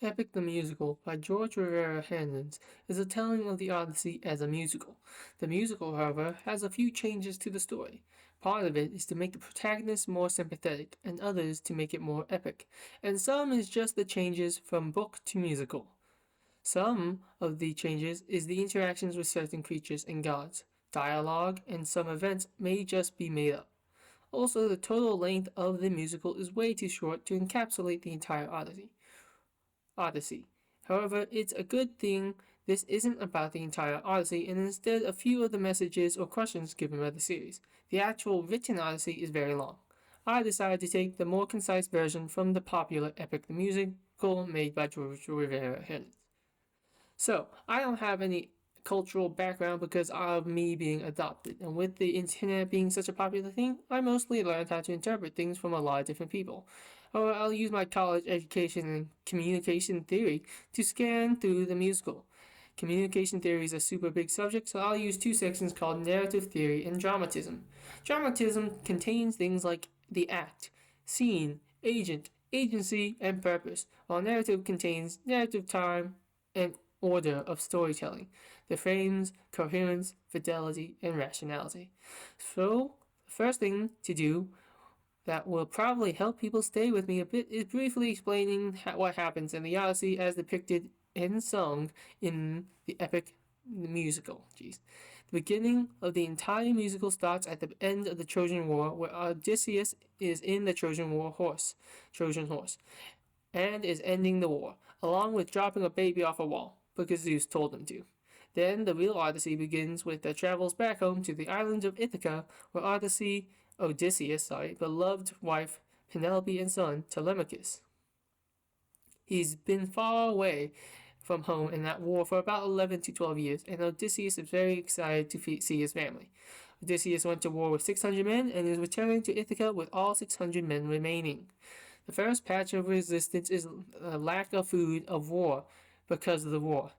Epic the Musical by George Rivera Hernandez is a telling of the Odyssey as a musical. The musical, however, has a few changes to the story. Part of it is to make the protagonist more sympathetic, and others to make it more epic, and some is just the changes from book to musical. Some of the changes is the interactions with certain creatures and gods. Dialogue and some events may just be made up. Also, the total length of the musical is way too short to encapsulate the entire Odyssey. However, it's a good thing this isn't about the entire Odyssey and instead a few of the messages or questions given by the series. The actual written Odyssey is very long. I decided to take the more concise version from the popular Epic the Musical made by George Rivera Hernandez. So, I don't have any cultural background because of me being adopted, and with the internet being such a popular thing, I mostly learned how to interpret things from a lot of different people. Or I'll use my college education in communication theory to scan through the musical. Communication theory is a super big subject, so I'll use two sections called narrative theory and dramatism. Dramatism contains things like the act, scene, agent, agency, and purpose, while narrative contains narrative time and order of storytelling, the frames, coherence, fidelity, and rationality. So, the first thing to do that will probably help people stay with me a bit is briefly explaining what happens in the Odyssey as depicted and sung in the epic musical. The beginning of the entire musical starts at the end of the Trojan War, where Odysseus is in the Trojan horse, and is ending the war, along with dropping a baby off a wall because Zeus told him to. Then the real Odyssey begins with the travels back home to the island of Ithaca, where Odysseus' beloved wife Penelope and son Telemachus. He's been far away from home in that war for about 11 to 12 years, and Odysseus is very excited to see his family. Odysseus went to war with 600 men and is returning to Ithaca with all 600 men remaining. The first patch of resistance is a lack of food of war because of the war,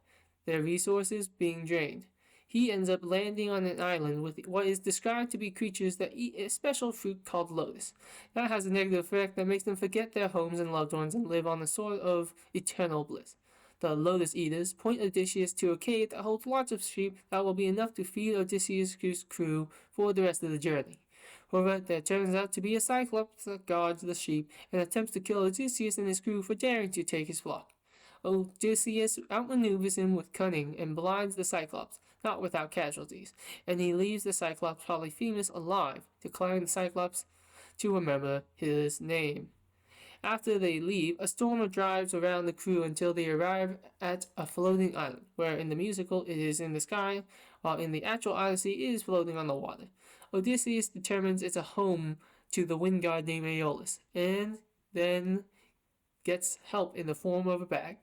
their resources being drained. He ends up landing on an island with what is described to be creatures that eat a special fruit called lotus. That has a negative effect that makes them forget their homes and loved ones and live on a sort of eternal bliss. The lotus eaters point Odysseus to a cave that holds lots of sheep that will be enough to feed Odysseus' crew for the rest of the journey. However, there turns out to be a Cyclops that guards the sheep and attempts to kill Odysseus and his crew for daring to take his flock. Odysseus outmaneuvers him with cunning and blinds the Cyclops, not without casualties, and he leaves the Cyclops Polyphemus alive, declaring the Cyclops to remember his name. After they leave, a storm drives around the crew until they arrive at a floating island, where in the musical it is in the sky, while in the actual Odyssey it is floating on the water. Odysseus determines it's a home to the wind god named Aeolus, and then gets help in the form of a bag.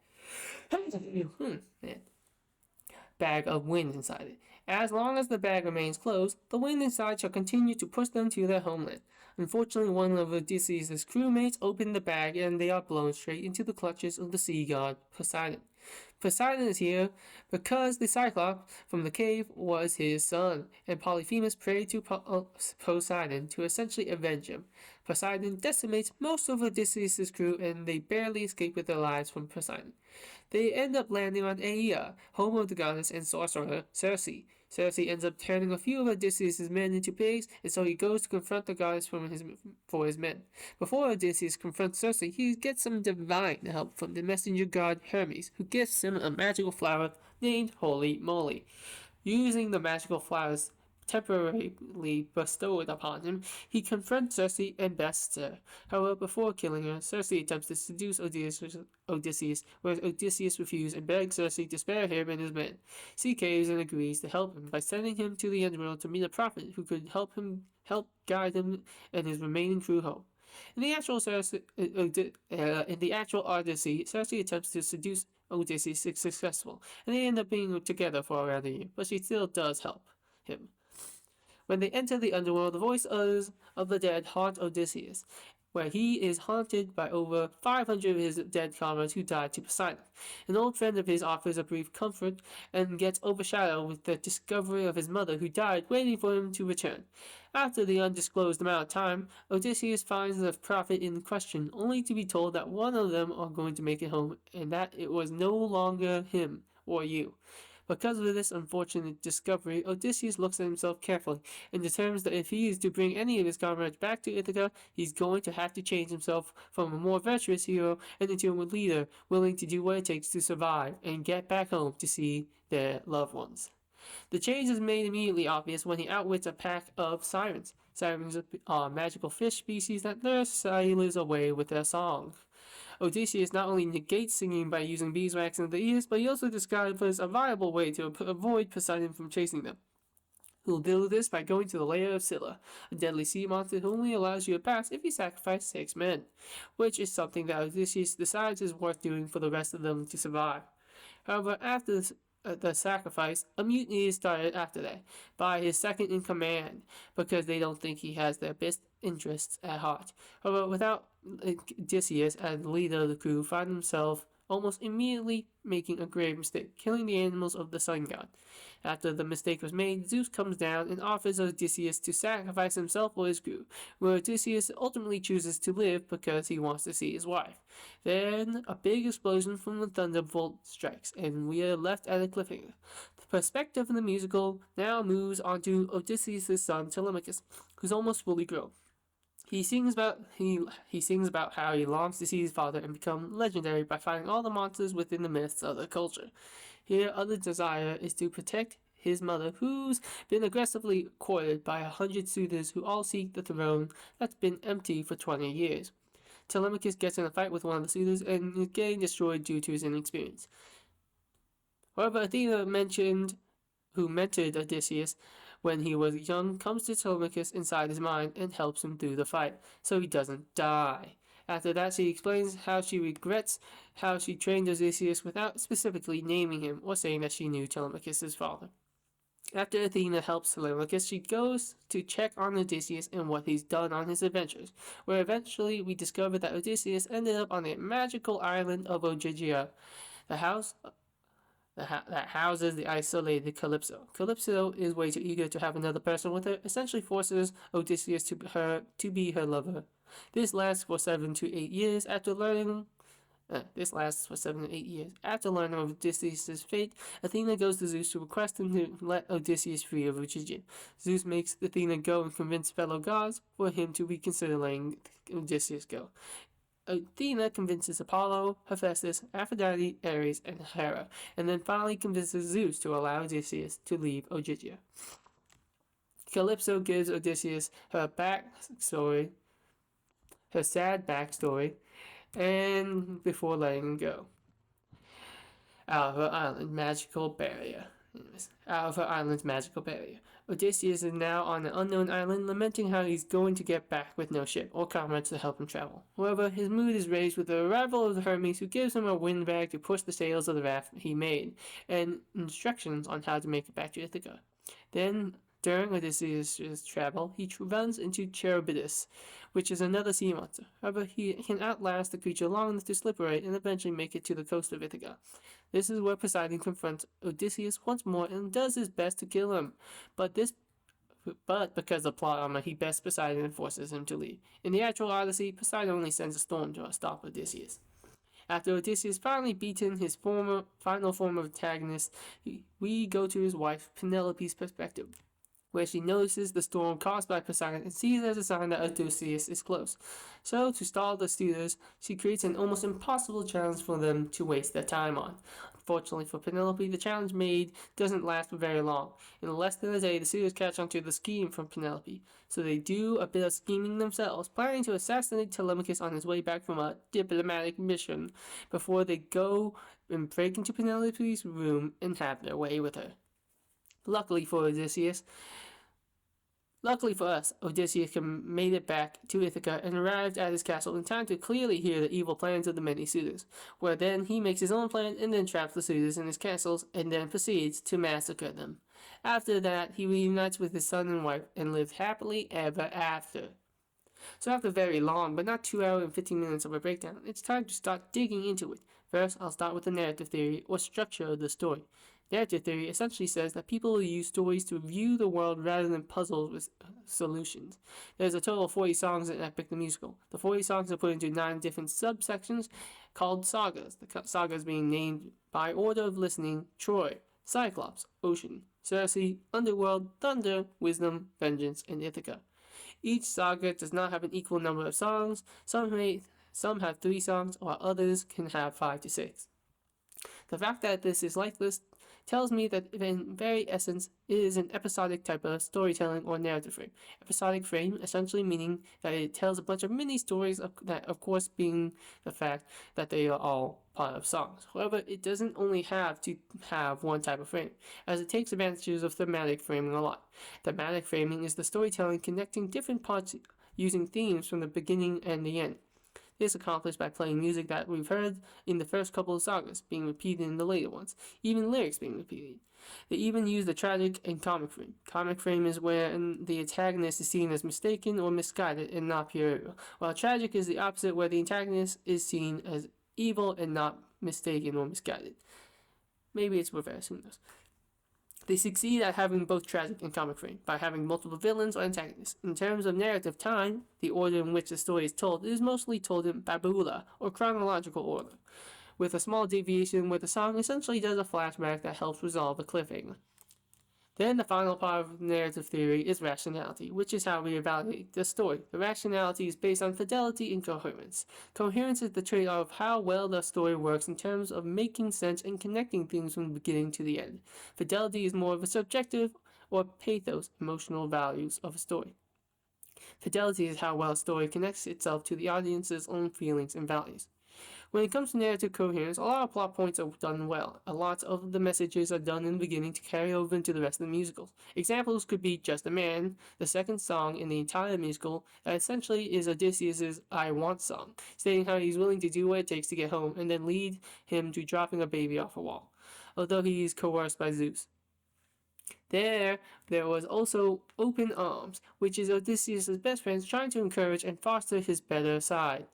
Bag of wind inside it. As long as the bag remains closed, the wind inside shall continue to push them to their homeland. Unfortunately, one of Odysseus' crewmates opened the bag and they are blown straight into the clutches of the sea god Poseidon. Poseidon is here because the Cyclops from the cave was his son, and Polyphemus prayed to Poseidon to essentially avenge him. Poseidon decimates most of Odysseus' crew and they barely escape with their lives from Poseidon. They end up landing on Aea, home of the goddess and sorcerer Circe. Circe ends up turning a few of Odysseus' men into pigs, and so he goes to confront the goddess for his men. Before Odysseus confronts Circe, he gets some divine help from the messenger god Hermes, who gifts him a magical flower named Holy Moly. Using the magical flowers temporarily bestowed upon him, he confronts Circe and bests her. However, before killing her, Circe attempts to seduce Odysseus, where Odysseus refuses and begs Circe to spare him and his men. She caves and agrees to help him by sending him to the underworld to meet a prophet who could help guide him and his remaining crew home. In the actual Odyssey, Circe attempts to seduce Odysseus successful, and they end up being together for around a year, but she still does help him. When they enter the underworld, the voices of the dead haunt Odysseus, where he is haunted by over 500 of his dead comrades who died to Poseidon. An old friend of his offers a brief comfort and gets overshadowed with the discovery of his mother who died waiting for him to return. After the undisclosed amount of time, Odysseus finds the prophet in question, only to be told that one of them are going to make it home and that it was no longer him or you. Because of this unfortunate discovery, Odysseus looks at himself carefully and determines that if he is to bring any of his comrades back to Ithaca, he's going to have to change himself from a more virtuous hero and into a leader willing to do what it takes to survive and get back home to see their loved ones. The change is made immediately obvious when he outwits a pack of sirens. Sirens are magical fish species that lure sailors away with their song. Odysseus not only negates singing by using beeswax in the ears, but he also discovers a viable way to avoid Poseidon from chasing them. He'll do this by going to the lair of Scylla, a deadly sea monster who only allows you to pass if you sacrifice 6 men, which is something that Odysseus decides is worth doing for the rest of them to survive. However, after the sacrifice, a mutiny is started after that by his second in command because they don't think he has their best interests at heart. However, without Odysseus as the leader of the crew, find himself almost immediately making a grave mistake, killing the animals of the sun god. After the mistake was made, Zeus comes down and offers Odysseus to sacrifice himself or his crew, where Odysseus ultimately chooses to live because he wants to see his wife. Then a big explosion from the thunderbolt strikes, and we are left at a cliffhanger. The perspective of the musical now moves onto Odysseus' son Telemachus, who's almost fully grown. He sings about how he longs to see his father and become legendary by fighting all the monsters within the myths of the culture. Here, other desire is to protect his mother, who's been aggressively courted by 100 suitors who all seek the throne that's been empty for 20 years. Telemachus gets in a fight with one of the suitors and is getting destroyed due to his inexperience. However, Athena who mentored Odysseus when he was young, comes to Telemachus inside his mind and helps him through the fight, so he doesn't die. After that, she explains how she regrets how she trained Odysseus without specifically naming him or saying that she knew Telemachus' father. After Athena helps Telemachus, she goes to check on Odysseus and what he's done on his adventures, where eventually we discover that Odysseus ended up on the magical island of Ogygia, the house that houses the isolated Calypso. Calypso is way too eager to have another person with her, essentially forces Odysseus to be her lover. This lasts for 7 to 8 years after learning. This lasts for 7 to 8 years. After learning of Odysseus' fate, Athena goes to Zeus to request him to let Odysseus free of Ogygia. Zeus makes Athena go and convince fellow gods for him to reconsider letting Odysseus go. Athena convinces Apollo, Hephaestus, Aphrodite, Ares, and Hera, and then finally convinces Zeus to allow Odysseus to leave Ogygia. Calypso gives Odysseus her sad backstory, and before letting him go. Out of her island, magical barrier. Out of her island's magical barrier. Odysseus is now on an unknown island, lamenting how he's going to get back with no ship or comrades to help him travel. However, his mood is raised with the arrival of Hermes, who gives him a windbag to push the sails of the raft he made, and instructions on how to make it back to Ithaca. Then, during Odysseus' travel, he runs into Charybdis, which is another sea monster. However, he can outlast the creature long enough to slip away and eventually make it to the coast of Ithaca. This is where Poseidon confronts Odysseus once more and does his best to kill him. But because of plot armor, he bests Poseidon and forces him to leave. In the actual Odyssey, Poseidon only sends a storm to stop Odysseus. After Odysseus finally beaten his final form of antagonist, we go to his wife Penelope's perspective, where she notices the storm caused by Poseidon and sees it as a sign that Odysseus is close. So, to stall the suitors, she creates an almost impossible challenge for them to waste their time on. Unfortunately for Penelope, the challenge made doesn't last for very long. In less than a day, the suitors catch on to the scheme from Penelope, so they do a bit of scheming themselves, planning to assassinate Telemachus on his way back from a diplomatic mission, before they go and break into Penelope's room and have their way with her. Luckily for us, Odysseus made it back to Ithaca and arrived at his castle in time to clearly hear the evil plans of the many suitors, where then he makes his own plan and then traps the suitors in his castles and then proceeds to massacre them. After that, he reunites with his son and wife and lived happily ever after. So after very long, but not 2 hours and 15 minutes of a breakdown, it's time to start digging into it. First, I'll start with the narrative theory or structure of the story. Narrative theory essentially says that people will use stories to view the world rather than puzzles with solutions. There's a total of 40 songs in Epic the Musical. The 40 songs are put into 9 different subsections called sagas. The sagas being named by order of listening: Troy, Cyclops, Ocean, Circe, Underworld, Thunder, Wisdom, Vengeance, and Ithaca. Each saga does not have an equal number of songs. Some have 3 songs, while others can have 5 to 6. The fact that this is like this tells me that in very essence it is an episodic type of storytelling or narrative frame. Episodic frame essentially meaning that it tells a bunch of mini stories, that of course being the fact that they are all part of songs. However, it doesn't only have to have one type of frame, as it takes advantages of thematic framing a lot. Thematic framing is the storytelling connecting different parts using themes from the beginning and the end. This is accomplished by playing music that we've heard in the first couple of sagas being repeated in the later ones, even lyrics being repeated. They even use the tragic and comic frame. Comic frame is where the antagonist is seen as mistaken or misguided and not pure evil, while tragic is the opposite, where the antagonist is seen as evil and not mistaken or misguided. Maybe it's reverse, who knows. They succeed at having both tragic and comic frame by having multiple villains or antagonists. In terms of narrative time, the order in which the story is told is mostly told in babula, or chronological order, with a small deviation where the song essentially does a flashback that helps resolve a cliffhanger. Then the final part of narrative theory is rationality, which is how we evaluate the story. The rationality is based on fidelity and coherence. Coherence is the trade-off of how well the story works in terms of making sense and connecting things from the beginning to the end. Fidelity is more of a subjective or pathos, emotional values of a story. Fidelity is how well a story connects itself to the audience's own feelings and values. When it comes to narrative coherence, a lot of plot points are done well. A lot of the messages are done in the beginning to carry over into the rest of the musical. Examples could be Just a Man, the second song in the entire musical, that essentially is Odysseus' I Want song, stating how he's willing to do what it takes to get home and then lead him to dropping a baby off a wall, although he is coerced by Zeus. There was also Open Arms, which is Odysseus' best friend trying to encourage and foster his better side.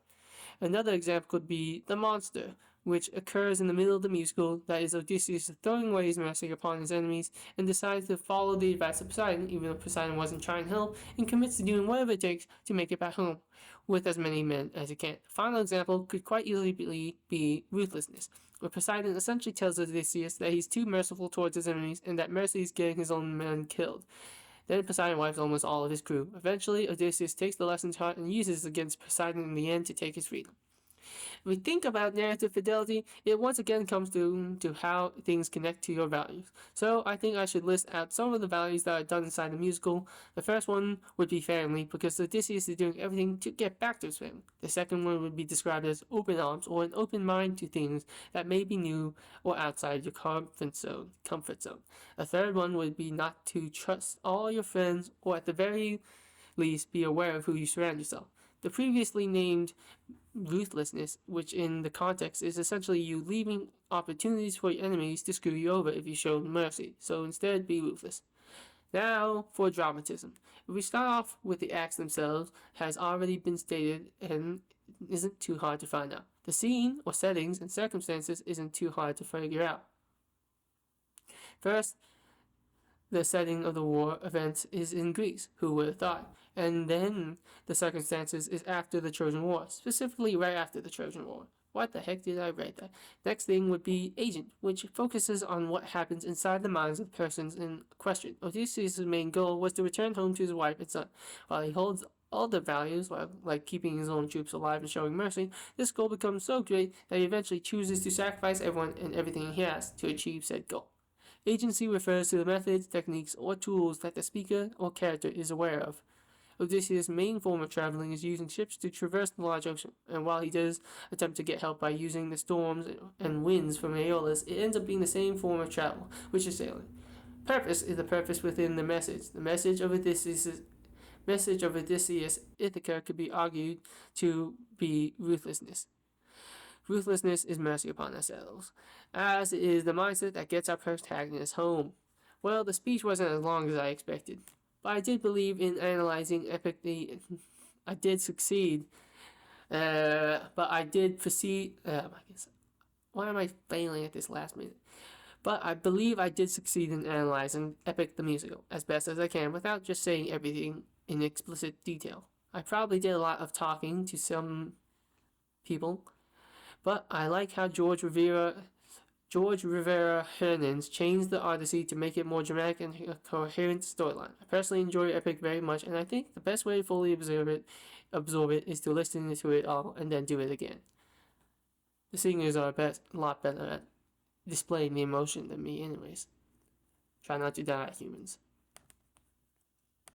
Another example could be The Monster, which occurs in the middle of the musical, that is Odysseus throwing away his mercy upon his enemies and decides to follow the advice of Poseidon, even though Poseidon wasn't trying to help, and commits to doing whatever it takes to make it back home with as many men as he can. The final example could quite easily be Ruthlessness, where Poseidon essentially tells Odysseus that he's too merciful towards his enemies and that mercy is getting his own men killed. Then Poseidon wipes almost all of his crew. Eventually, Odysseus takes the lesson taught and uses it against Poseidon in the end to take his freedom. If we think about narrative fidelity, it once again comes to how things connect to your values. So I think I should list out some of the values that are done inside the musical. The first one would be family, because Odysseus is doing everything to get back to his family. The second one would be described as open arms, or an open mind to things that may be new or outside your comfort zone. A third one would be not to trust all your friends, or at the very least be aware of who you surround yourself. The previously named ruthlessness, which in the context is essentially you leaving opportunities for your enemies to screw you over if you show mercy, so instead be ruthless. Now for dramatism. If we start off with the acts themselves, has already been stated and isn't too hard to find out. The scene or settings and circumstances isn't too hard to figure out. First, the setting of the war events is in Greece, who would have thought? And then the circumstances is after the Trojan War, specifically right after the Trojan War. What the heck did I write that? Next thing would be Agent, which focuses on what happens inside the minds of persons in question. Odysseus' main goal was to return home to his wife and son. While he holds all the values, like keeping his own troops alive and showing mercy, this goal becomes so great that he eventually chooses to sacrifice everyone and everything he has to achieve said goal. Agency refers to the methods, techniques, or tools that the speaker or character is aware of. Odysseus' main form of traveling is using ships to traverse the large ocean, and while he does attempt to get help by using the storms and winds from Aeolus, it ends up being the same form of travel, which is sailing. Purpose is the purpose within the message. The message of Odysseus Ithaca could be argued to be ruthlessness. Ruthlessness is mercy upon ourselves, as it is the mindset that gets our protagonist home. Well, the speech wasn't as long as I expected, but I did believe in analyzing I did succeed, but I did proceed. Why am I failing at this last minute? But I believe I did succeed in analyzing Epic the Musical as best as I can without just saying everything in explicit detail. I probably did a lot of talking to some people, but I like how George Rivera Hernandez changed the Odyssey to make it more dramatic and a coherent storyline. I personally enjoy Epic very much, and I think the best way to fully absorb it is to listen to it all and then do it again. The singers are a lot better at displaying the emotion than me, anyways. Try not to die, humans.